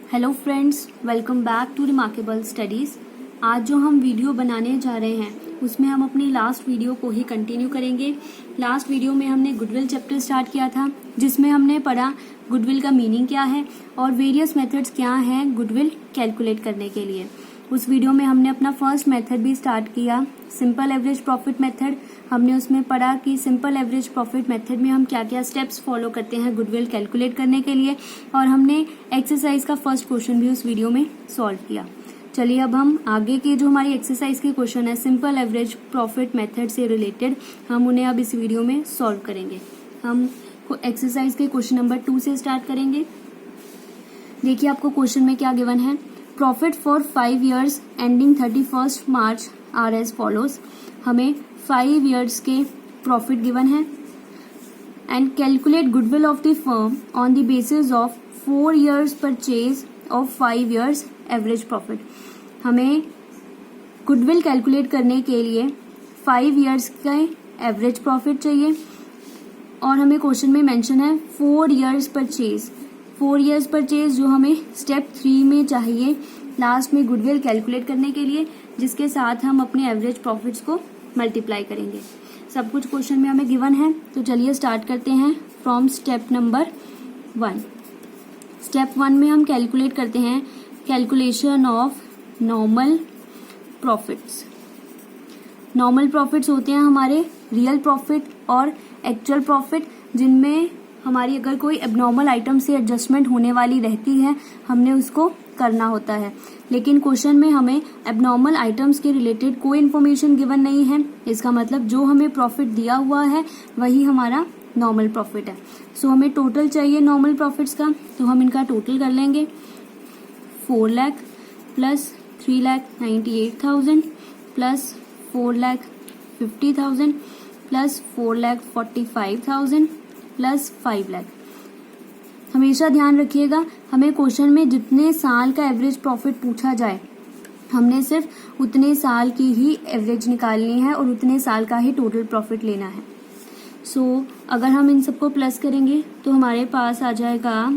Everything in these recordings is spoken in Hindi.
Hello friends, welcome back to remarkable studies. आज जो हम वीडियो बनाने जा रहे हैं उसमें हम अपनी लास्ट वीडियो को ही कंटिन्यू करेंगे। लास्ट वीडियो में हमने गुडविल चैप्टर स्टार्ट किया था, जिसमें हमने पढ़ा गुडविल का मीनिंग क्या है और वेरियस मेथड्स क्या हैं गुडविल कैलकुलेट करने के लिए। उस वीडियो में हमने अपना फर्स्ट मेथड भी स्टार्ट किया, सिंपल एवरेज प्रॉफिट मेथड। हमने उसमें पढ़ा कि सिंपल एवरेज प्रॉफिट मेथड में हम क्या क्या स्टेप्स फॉलो करते हैं गुडविल कैलकुलेट करने के लिए, और हमने एक्सरसाइज का फर्स्ट क्वेश्चन भी उस वीडियो में सॉल्व किया। चलिए अब हम आगे के जो हमारी एक्सरसाइज के क्वेश्चन है सिंपल एवरेज प्रॉफिट मेथड से रिलेटेड, हम उन्हें अब इस वीडियो में सॉल्व करेंगे। हम एक्सरसाइज के क्वेश्चन नंबर 2 से स्टार्ट करेंगे। देखिए आपको क्वेश्चन में क्या गिवन है। Profit for 5 years ending 31 March are as follows. हमें 5 years के प्रॉफिट गिवन है and calculate goodwill of the firm on the basis of 4 years purchase of 5 years average profit. हमें गुडविल कैलकुलेट करने के लिए 5 years का एवरेज प्रॉफिट चाहिए और हमें क्वेश्चन में मेंशन है 4 years परचेज। 4 years परचेज जो हमें स्टेप 3 में चाहिए लास्ट में गुडविल कैलकुलेट करने के लिए, जिसके साथ हम अपने एवरेज प्रॉफिट्स को मल्टीप्लाई करेंगे। सब कुछ क्वेश्चन में हमें गिवन है, तो चलिए स्टार्ट करते हैं फ्रॉम स्टेप नंबर 1। स्टेप 1 में हम कैलकुलेट करते हैं calculation of normal profits. Normal profits होते हैं हमारे रियल प्रॉफिट और एक्चुअल प्रॉफिट, जिनमें हमारी अगर कोई एबनॉर्मल आइटम से एडजस्टमेंट होने वाली रहती है हमने उसको करना होता है। लेकिन क्वेश्चन में हमें एबनॉर्मल आइटम्स के रिलेटेड कोई इन्फॉर्मेशन गिवन नहीं है। इसका मतलब जो हमें प्रॉफिट दिया हुआ है वही हमारा नॉर्मल प्रॉफिट है। सो हमें टोटल चाहिए नॉर्मल प्रॉफिट्स का, तो हम इनका टोटल कर लेंगे। 4 lakh plus 3,98,000 plus 4,50,000 plus 4,45,000 plus 5 lakh. हमेशा ध्यान रखिएगा, हमें क्वेश्चन में जितने साल का एवरेज प्रॉफिट पूछा जाए हमने सिर्फ उतने साल की ही एवरेज निकालनी है और उतने साल का ही टोटल प्रॉफिट लेना है। सो अगर हम इन सबको प्लस करेंगे तो हमारे पास आ जाएगा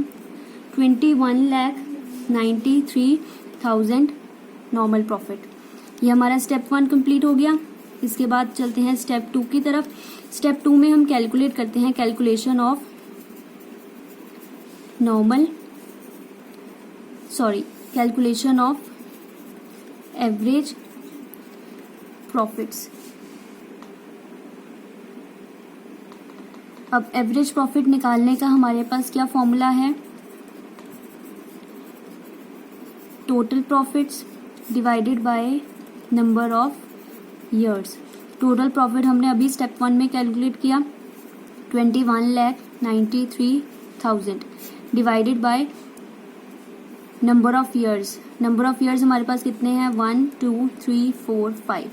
21,93,000 नॉर्मल प्रॉफिट। ये हमारा स्टेप 1 कंप्लीट हो गया। इसके बाद चलते हैं स्टेप 2 की तरफ। स्टेप 2 में हम कैलकुलेट करते हैं calculation of calculation of average profits. अब एवरेज प्रॉफिट निकालने का हमारे पास क्या फॉर्मूला है, total profits divided by number of years. Total profit हमने अभी स्टेप 1 में कैलकुलेट किया 21,93,000 divided by number of years. Number of years हमारे पास कितने हैं 1 2 3 4 5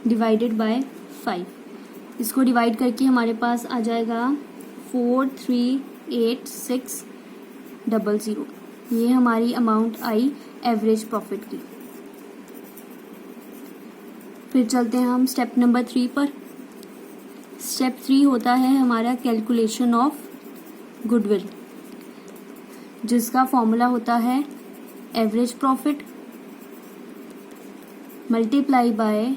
डिवाइडेड बाय 5। इसको डिवाइड करके हमारे पास आ जाएगा 438,600। ये हमारी अमाउंट आई एवरेज प्रॉफिट की। फिर चलते हैं हम स्टेप नंबर 3 पर। स्टेप 3 होता है हमारा कैलकुलेशन ऑफ गुडविल, जिसका फॉर्मूला होता है average profit multiply by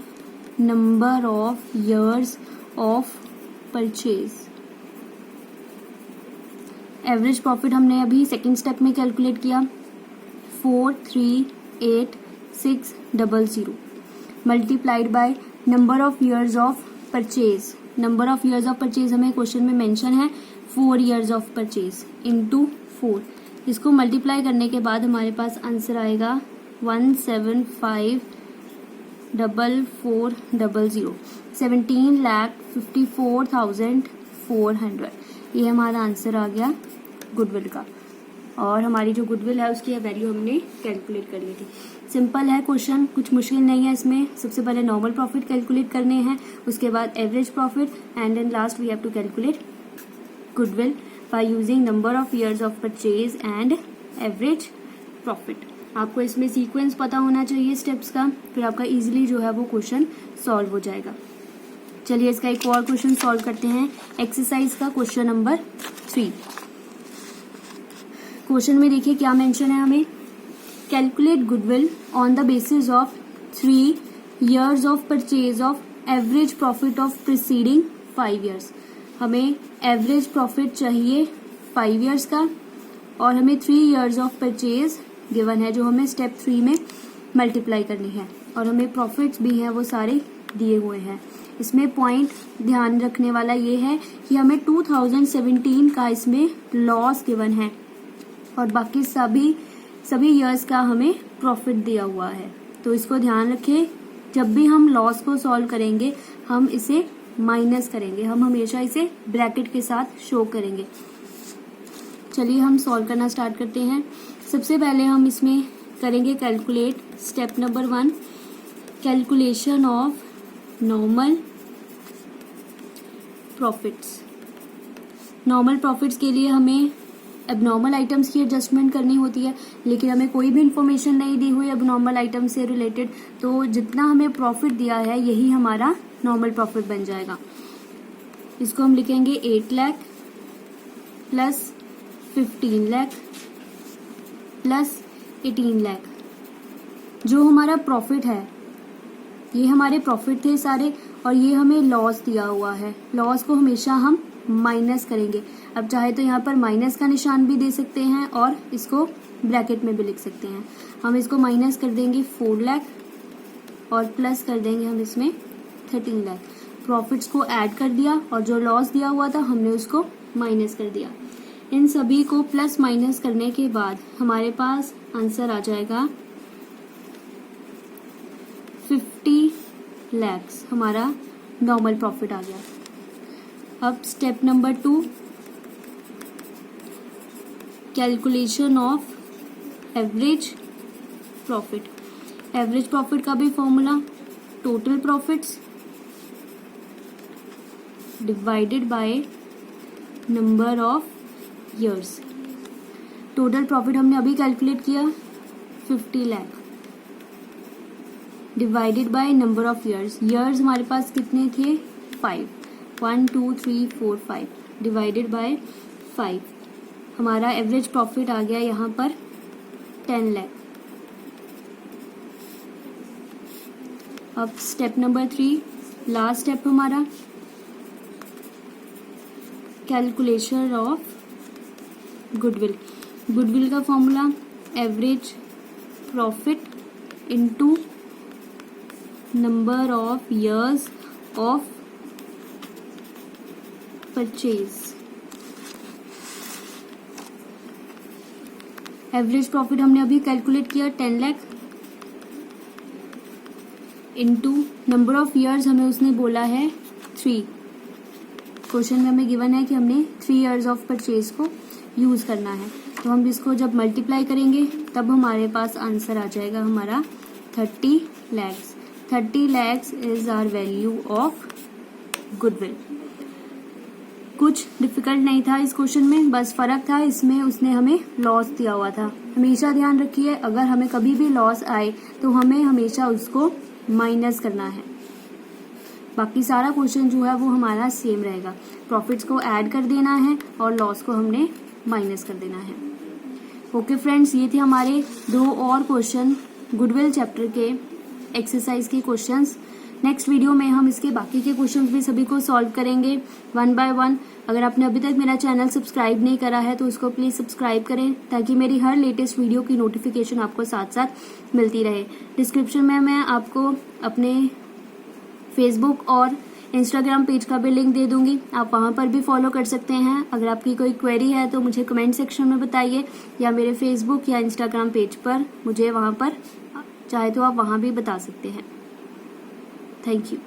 number of years of purchase. Average profit हमने अभी सेकंड स्टेप में कैलकुलेट किया 438,600 multiplied by number of years of purchase. Number of years of purchase हमें क्वेश्चन में मेंशन है 4 years ऑफ परचेज इंटू 4। इसको मल्टीप्लाई करने के बाद हमारे पास आंसर आएगा 175,400 17,54,400। ये हमारा आंसर आ गया गुडविल का, और हमारी जो गुडविल है उसकी वैल्यू हमने कैलकुलेट कर ली थी। सिंपल है क्वेश्चन, कुछ मुश्किल नहीं है इसमें। सबसे पहले नॉर्मल प्रॉफिट कैलकुलेट करने हैं, उसके बाद average profit and then last we have to calculate goodwill by using number of years of purchase and average profit. आपको इसमें सीक्वेंस पता होना चाहिए स्टेप्स का, फिर आपका इजीली जो है वो क्वेश्चन सॉल्व हो जाएगा। चलिए इसका एक और क्वेश्चन सॉल्व करते हैं, एक्सरसाइज का क्वेश्चन नंबर 3। क्वेश्चन में देखिए क्या मेंशन है हमें, calculate goodwill on the basis of 3 years of purchase of average profit of preceding 5 years। हमें एवरेज प्रॉफिट चाहिए 5 years का और हमें 3 years ऑफ परचेज गिवन है जो हमें स्टेप 3 में मल्टीप्लाई करनी है, और हमें प्रॉफिट्स भी हैं वो सारे दिए हुए हैं। इसमें पॉइंट ध्यान रखने वाला ये है कि हमें 2017 का इसमें लॉस गिवन है और बाकी सभी ईयर्स का हमें प्रॉफिट दिया हुआ है। तो इसको ध्यान रखें, जब भी हम लॉस को सॉल्व करेंगे हम इसे माइनस करेंगे, हम हमेशा इसे ब्रैकेट के साथ शो करेंगे। चलिए हम सॉल्व करना स्टार्ट करते हैं। सबसे पहले हम इसमें करेंगे calculate. Step number 1, calculation of normal profits. Normal profits के लिए हमें एबनॉर्मल आइटम्स की एडजस्टमेंट करनी होती है, लेकिन हमें कोई भी इंफॉर्मेशन नहीं दी हुई एबनॉर्मल आइटम से रिलेटेड, तो जितना हमें प्रॉफिट दिया है यही हमारा नॉर्मल प्रॉफिट बन जाएगा। इसको हम लिखेंगे 8 लाख प्लस 15 लाख प्लस 18 लाख। जो हमारा प्रॉफिट है, ये हमारे प्रॉफिट थे सारे, और ये हमें लॉस दिया हुआ है। लॉस को हमेशा हम माइनस करेंगे। अब चाहे तो यहाँ पर माइनस का निशान भी दे सकते हैं और इसको ब्रैकेट में भी लिख सकते हैं। हम इसको माइनस कर देंगे 4 लाख और प्लस कर देंगे हम इसमें 13 लाख। प्रॉफिट्स को ऐड कर दिया और जो लॉस दिया हुआ था हमने उसको माइनस कर दिया। इन सभी को प्लस माइनस करने के बाद हमारे पास आंसर आ जाएगा 50 लाख। हमारा नॉर्मल प्रॉफिट आ गया। अब step number 2, calculation of average profit. Average profit का भी formula total profits divided by number of years. Total profit हमने अभी कैलकुलेट किया 50 lakh divided by number of years. Years हमारे पास कितने थे? 5। 1 2 3 4 5 डिवाइडेड बाय 5। हमारा एवरेज प्रॉफिट आ गया यहाँ पर 10 लाख। अब स्टेप नंबर 3, लास्ट स्टेप हमारा कैलकुलेशन ऑफ गुडविल। गुडविल का formula average profit into number of years of purchase. Average profit हमने अभी कैलकुलेट किया 10 lakh into number of years हमें उसने बोला है 3। क्वेश्चन में हमें गिवन है कि हमने 3 इयर्स ऑफ परचेज को यूज करना है, तो हम इसको जब मल्टीप्लाई करेंगे तब हमारे पास आंसर आ जाएगा हमारा 30 lakh. 30 lakhs is our value of goodwill. कुछ डिफिकल्ट नहीं था इस क्वेश्चन में, बस फर्क था इसमें उसने हमें लॉस दिया हुआ था। हमेशा ध्यान रखिए, अगर हमें कभी भी लॉस आए तो हमें हमेशा उसको माइनस करना है। बाकी सारा क्वेश्चन जो है वो हमारा सेम रहेगा। प्रॉफिट्स को ऐड कर देना है और लॉस को हमने माइनस कर देना है। ओके फ्रेंड्स, ये थे हमारे 2 और क्वेश्चन गुडविल चैप्टर के एक्सरसाइज के क्वेश्चंस। नेक्स्ट वीडियो में हम इसके बाकी के क्वेश्चंस भी सभी को सॉल्व करेंगे 1 बाय 1। अगर आपने अभी तक मेरा चैनल सब्सक्राइब नहीं करा है तो उसको प्लीज सब्सक्राइब करें, ताकि मेरी हर लेटेस्ट वीडियो की नोटिफिकेशन आपको साथ साथ मिलती रहे। डिस्क्रिप्शन में मैं आपको अपने फेसबुक और इंस्टाग्राम पेज का भी लिंक दे दूंगी, आप वहां पर भी फॉलो कर सकते हैं। अगर आपकी कोई क्वेरी है तो मुझे कमेंट सेक्शन में बताइए, या मेरे फेसबुक या इंस्टाग्राम पेज पर मुझे वहां पर चाहे तो आप वहां भी बता सकते हैं। Thank you.